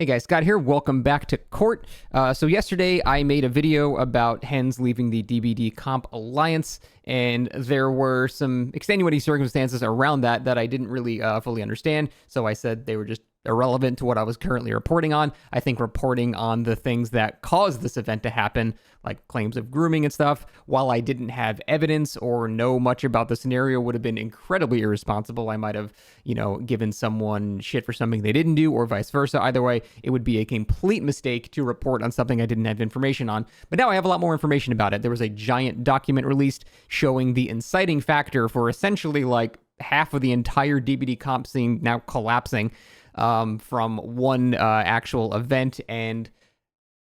Hey guys, Scott here. Welcome back to court. So yesterday I made a video about hens leaving the DBD Comp Alliance, and there were some extenuating circumstances around that I didn't really fully understand. So I said they were just irrelevant to what I was currently reporting on. I think reporting on the things that caused this event to happen, like claims of grooming and stuff, while I didn't have evidence or know much about the scenario, would have been incredibly irresponsible. I might have, given someone shit for something they didn't do, or vice versa. Either way, it would be a complete mistake to report on something I didn't have information on. But now I have a lot more information about it. There was a giant document released showing the inciting factor for essentially like half of the entire DBD comp scene now collapsing from one actual event, and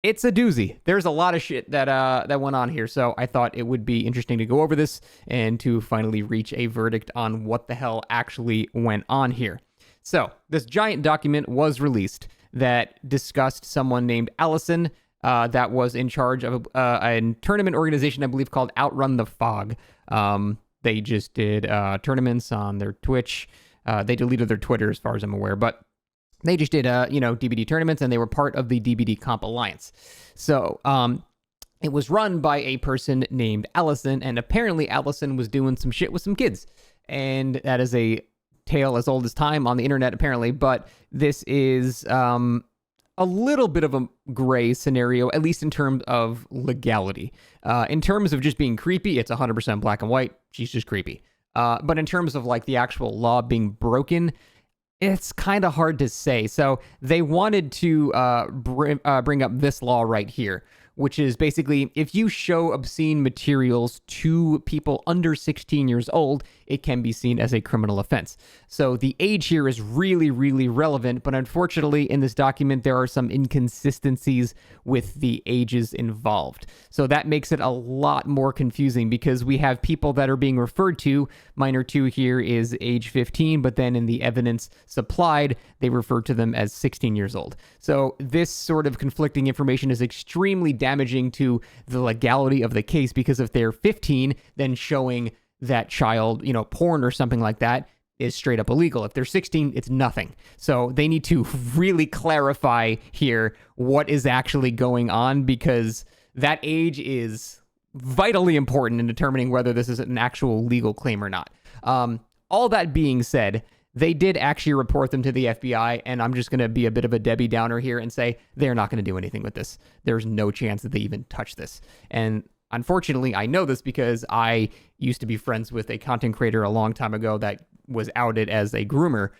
it's a doozy. There's a lot of shit that went on here, so I thought it would be interesting to go over this and to finally reach a verdict on what the hell actually went on here. So this giant document was released that discussed someone named Allison that was in charge of a tournament organization, I believe, called Outrun the Fog. They just did tournaments on their Twitch. They deleted their Twitter as far as I'm aware, but they just did, DBD tournaments, and they were part of the DBD Comp Alliance. So it was run by a person named Allison, and apparently Allison was doing some shit with some kids. And that is a tale as old as time on the internet, apparently. But this is a little bit of a gray scenario, at least in terms of legality. In terms of just being creepy, it's 100% black and white. She's just creepy. But in terms of like the actual law being broken, it's kind of hard to say. So they wanted to bring up this law right here, which is basically if you show obscene materials to people under 16 years old, it can be seen as a criminal offense. So the age here is really, really relevant, but unfortunately in this document, there are some inconsistencies with the ages involved. So that makes it a lot more confusing because we have people that are being referred to. Minor 2 here is age 15, but then in the evidence supplied, they refer to them as 16 years old. So this sort of conflicting information is extremely damaging to the legality of the case, because if they're 15, then showing that child, porn or something like that is straight up illegal. If they're 16, it's nothing. So they need to really clarify here what is actually going on, because that age is vitally important in determining whether this is an actual legal claim or not. All that being said, they did actually report them to the FBI, and I'm just going to be a bit of a Debbie Downer here and say they're not going to do anything with this. There's no chance that they even touch this. And unfortunately, I know this because I used to be friends with a content creator a long time ago that was outed as a groomer.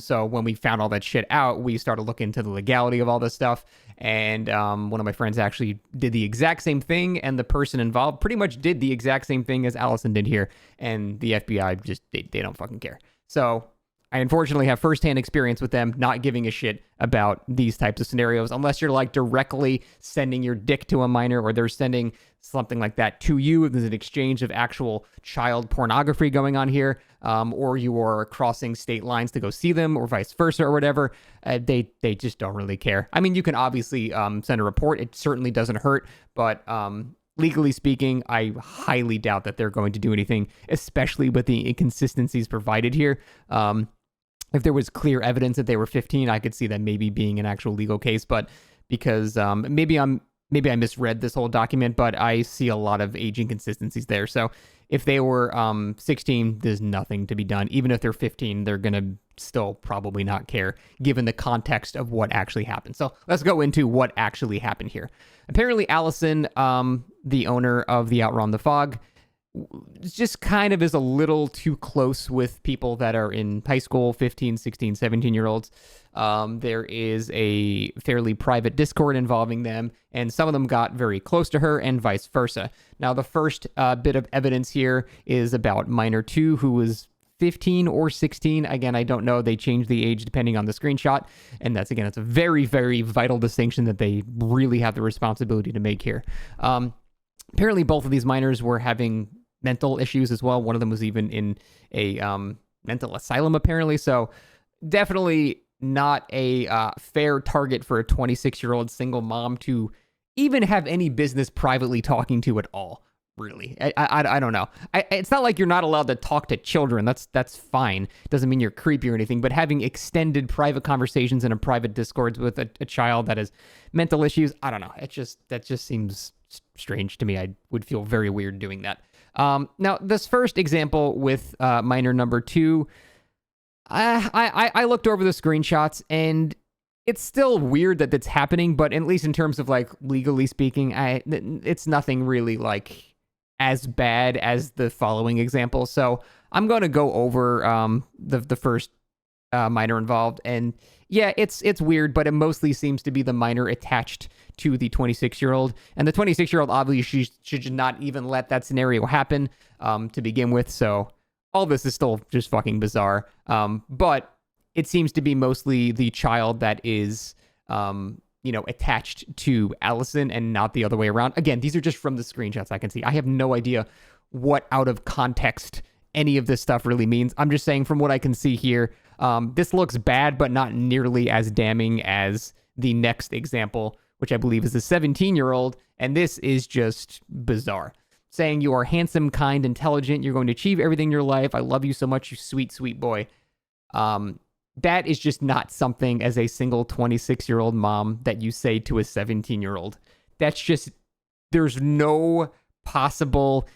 So when we found all that shit out, we started looking into the legality of all this stuff. And one of my friends actually did the exact same thing, and the person involved pretty much did the exact same thing as Allison did here. And the FBI just, they don't fucking care. So I unfortunately have firsthand experience with them not giving a shit about these types of scenarios, unless you're like directly sending your dick to a minor, or they're sending something like that to you. There's an exchange of actual child pornography going on here, or you are crossing state lines to go see them, or vice versa, or whatever. They just don't really care. I mean, you can obviously send a report. It certainly doesn't hurt, but legally speaking, I highly doubt that they're going to do anything, especially with the inconsistencies provided here. If there was clear evidence that they were 15, I could see that maybe being an actual legal case, but because maybe I misread this whole document, but I see a lot of age inconsistencies there. So if they were 16, there's nothing to be done. Even if they're 15, they're going to still probably not care, given the context of what actually happened. So let's go into what actually happened here. Apparently, Allison, the owner of the Outrun the Fog, just kind of is a little too close with people that are in high school, 15, 16, 17-year-olds. There is a fairly private Discord involving them, and some of them got very close to her and vice versa. Now, the first bit of evidence here is about Minor 2, who was 15 or 16. Again, I don't know. They changed the age depending on the screenshot. And it's a very, very vital distinction that they really have the responsibility to make here. Apparently, both of these minors were having mental issues as well. One of them was even in a mental asylum, apparently. So definitely not a fair target for a 26-year-old single mom to even have any business privately talking to at all. really. I don't know. It's not like you're not allowed to talk to children. That's fine. Doesn't mean you're creepy or anything. But having extended private conversations in a private Discord with a child that has mental issues, I don't know. That just seems strange to me. I would feel very weird doing that. Now, this first example with minor number 2, I looked over the screenshots, and it's still weird that that's happening, but at least in terms of, like, legally speaking, it's nothing really, like, as bad as the following example. So I'm going to go over the first minor involved, and yeah, it's weird, but it mostly seems to be the minor attached to the 26-year-old, and the 26-year-old obviously should not even let that scenario happen to begin with, so all this is still just fucking bizarre, but it seems to be mostly the child that is, attached to Allison and not the other way around. Again, these are just from the screenshots I can see. I have no idea what out of context any of this stuff really means. I'm just saying from what I can see here, this looks bad, but not nearly as damning as the next example, which I believe is a 17-year-old, and this is just bizarre. Saying you are handsome, kind, intelligent, you're going to achieve everything in your life, I love you so much, you sweet, sweet boy. That is just not something as a single 26-year-old mom that you say to a 17-year-old. That's just, there's no possible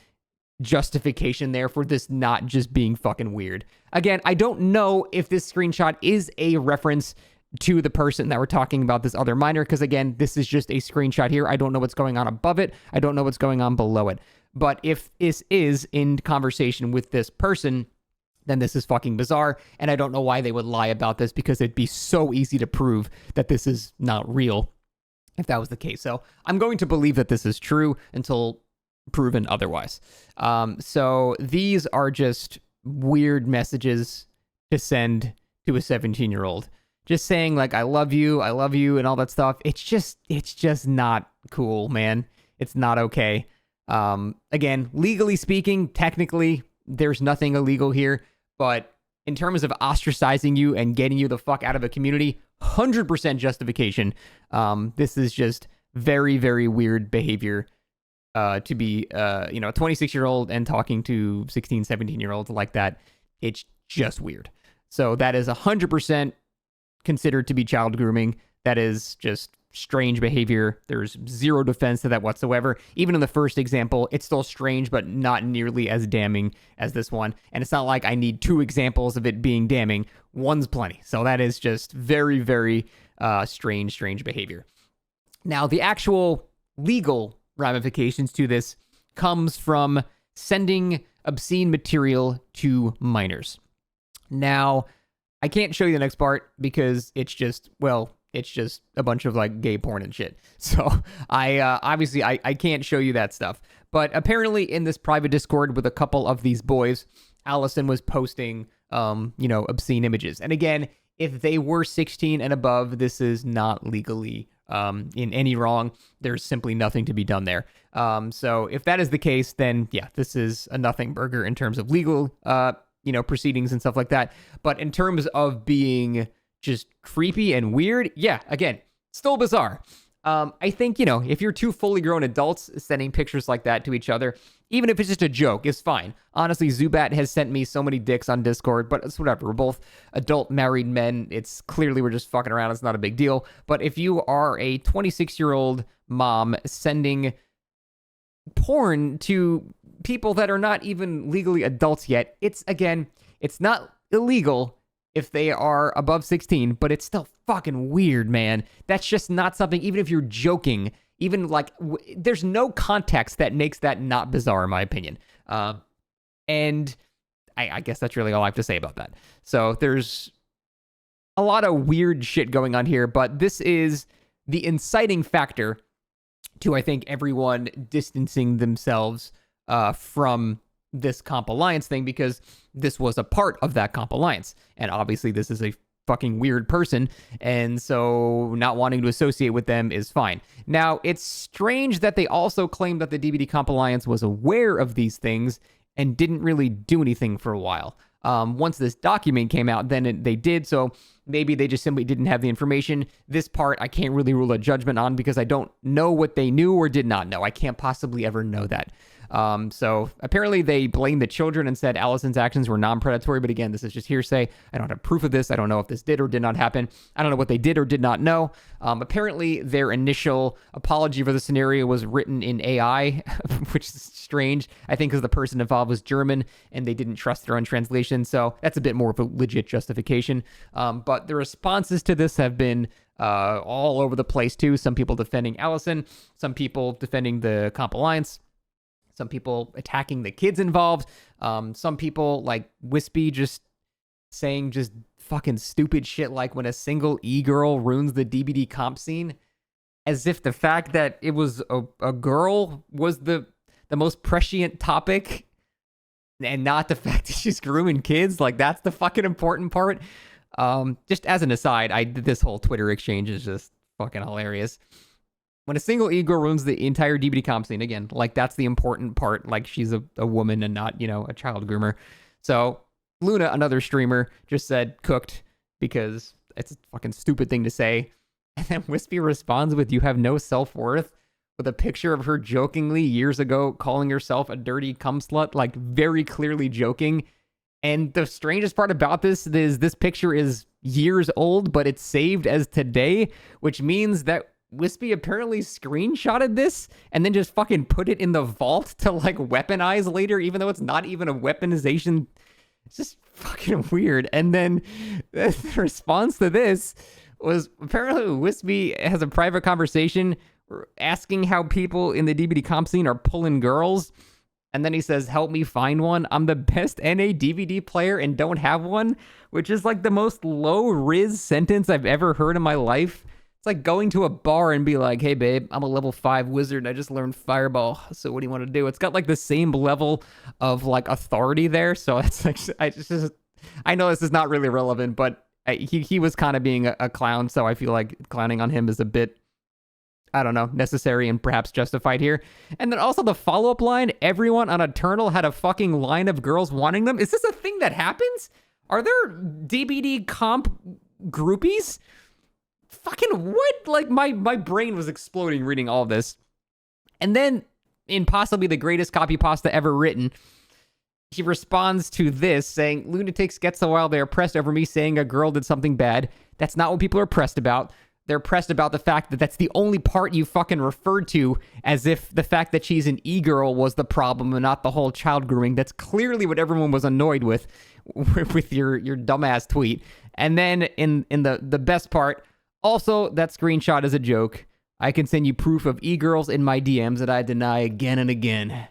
justification there for this not just being fucking weird. Again, I don't know if this screenshot is a reference to the person that we're talking about, this other minor, because again, this is just a screenshot here. I don't know what's going on above it. I don't know what's going on below it. But if this is in conversation with this person, then this is fucking bizarre, and I don't know why they would lie about this, because it'd be so easy to prove that this is not real if that was the case. So I'm going to believe that this is true until proven otherwise. So these are just weird messages to send to a 17-year-old. Just saying, like, I love you, and all that stuff. It's just not cool, man. It's not okay. Again, legally speaking, technically, there's nothing illegal here. But in terms of ostracizing you and getting you the fuck out of a community, 100% justification. This is just very, very weird behavior to be, a 26-year-old and talking to 16, 17-year-olds like that. It's just weird. So that is 100% considered to be child grooming. That is just strange behavior. There's zero defense to that whatsoever. Even in the first example, it's still strange, but not nearly as damning as this one. And it's not like I need 2 examples of it being damning. One's plenty. So that is just very, very strange behavior. Now, the actual legal ramifications to this comes from sending obscene material to minors. Now, I can't show you the next part because it's just a bunch of, like, gay porn and shit. So I can't show you that stuff. But apparently in this private Discord with a couple of these boys, Allison was posting, obscene images. And again, if they were 16 and above, this is not legally in any wrong. There's simply nothing to be done there. So if that is the case, then yeah, this is a nothing burger in terms of legal, proceedings and stuff like that. But in terms of being just creepy and weird, yeah, again, still bizarre. I think, if you're 2 fully grown adults sending pictures like that to each other, even if it's just a joke, it's fine. Honestly, Zubat has sent me so many dicks on Discord, but it's whatever. We're both adult married men. It's clearly we're just fucking around. It's not a big deal. But if you are a 26-year-old mom sending porn to people that are not even legally adults yet, it's not illegal if they are above 16, but it's still fucking weird, man. That's just not something, even if you're joking, even like, there's no context that makes that not bizarre, in my opinion. And I guess that's really all I have to say about that. So there's a lot of weird shit going on here, but this is the inciting factor to, I think, everyone distancing themselves from this comp alliance thing, because this was a part of that comp alliance. And obviously this is a fucking weird person, and so not wanting to associate with them is fine. Now, it's strange that they also claimed that the DBD comp alliance was aware of these things and didn't really do anything for a while. Once this document came out, then they did, so maybe they just simply didn't have the information. This part, I can't really rule a judgment on because I don't know what they knew or did not know. I can't possibly ever know that. So apparently they blamed the children and said Allison's actions were non-predatory. But again, this is just hearsay. I don't have proof of this. I don't know if this did or did not happen. I don't know what they did or did not know. Apparently their initial apology for the scenario was written in AI, which is strange. I think because the person involved was German and they didn't trust their own translation. So that's a bit more of a legit justification. But the responses to this have been all over the place too. Some people defending Allison, some people defending the Comp Alliance, some people attacking the kids involved, some people like Wispy just saying just fucking stupid shit like when a single e-girl ruins the DBD comp scene, as if the fact that it was a girl was the most prescient topic and not the fact that she's grooming kids. Like, that's the fucking important part. Just as an aside, this whole Twitter exchange is just fucking hilarious. When a single e-girl ruins the entire DBD comp scene, again, like, that's the important part. Like, she's a woman and not, a child groomer. So Luna, another streamer, just said cooked because it's a fucking stupid thing to say. And then Wispy responds with, "You have no self-worth," with a picture of her jokingly years ago calling herself a dirty cum slut, like very clearly joking. And the strangest part about this is this picture is years old, but it's saved as today, which means that Wispy apparently screenshotted this and then just fucking put it in the vault to like weaponize later, even though it's not even a weaponization. It's just fucking weird. And then the response to this was apparently Wispy has a private conversation asking how people in the DBD comp scene are pulling girls. And then he says, "Help me find one. I'm the best NA DVD player and don't have one," which is like the most low riz sentence I've ever heard in my life. It's like going to a bar and be like, "Hey babe, I'm a level 5 wizard. I just learned Fireball. So what do you want to do?" It's got like the same level of like authority there. So it's like, I know this is not really relevant, but he was kind of being a clown. So I feel like clowning on him is a bit, I don't know, necessary and perhaps justified here. And then also the follow-up line, "Everyone on Eternal had a fucking line of girls wanting them." Is this a thing that happens? Are there DBD comp groupies? Fucking what? Like, my brain was exploding reading all this. And then, in possibly the greatest copy pasta ever written, he responds to this saying, "Lunatics gets a while they're pressed over me saying a girl did something bad. That's not what people are pressed about. They're pressed about the fact that that's the only part you fucking referred to, as if the fact that she's an e-girl was the problem and not the whole child grooming. That's clearly what everyone was annoyed with your dumbass tweet." And then in the best part, "Also, that screenshot is a joke. I can send you proof of e-girls in my DMs that I deny again and again."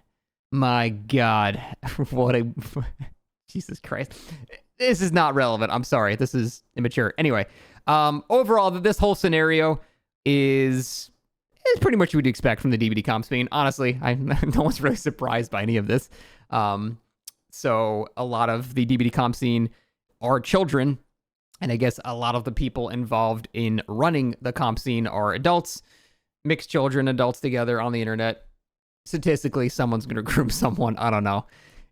My God. What a... Jesus Christ. This is not relevant. I'm sorry. This is immature. Anyway, overall, this whole scenario is pretty much what you'd expect from the DVD comp scene. Honestly, no one's really surprised by any of this. So a lot of the DVD comp scene are children, and I guess a lot of the people involved in running the comp scene are adults, mixed children, adults together on the internet. Statistically, someone's going to groom someone. I don't know.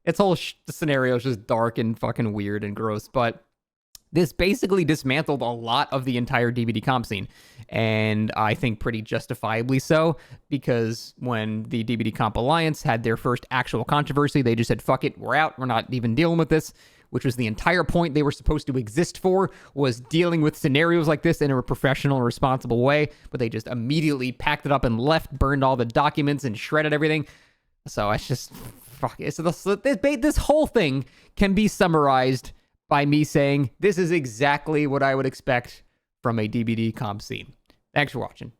It's whole the scenario is just dark and fucking weird and gross, but this basically dismantled a lot of the entire DVD comp scene, and I think pretty justifiably so, because when the DVD Comp Alliance had their first actual controversy, they just said, "Fuck it, we're out, we're not even dealing with this," which was the entire point they were supposed to exist for, was dealing with scenarios like this in a professional and responsible way, but they just immediately packed it up and left, burned all the documents and shredded everything. So it's just, fuck it. So this whole thing can be summarized by me saying, this is exactly what I would expect from a DBD comp scene. Thanks for watching.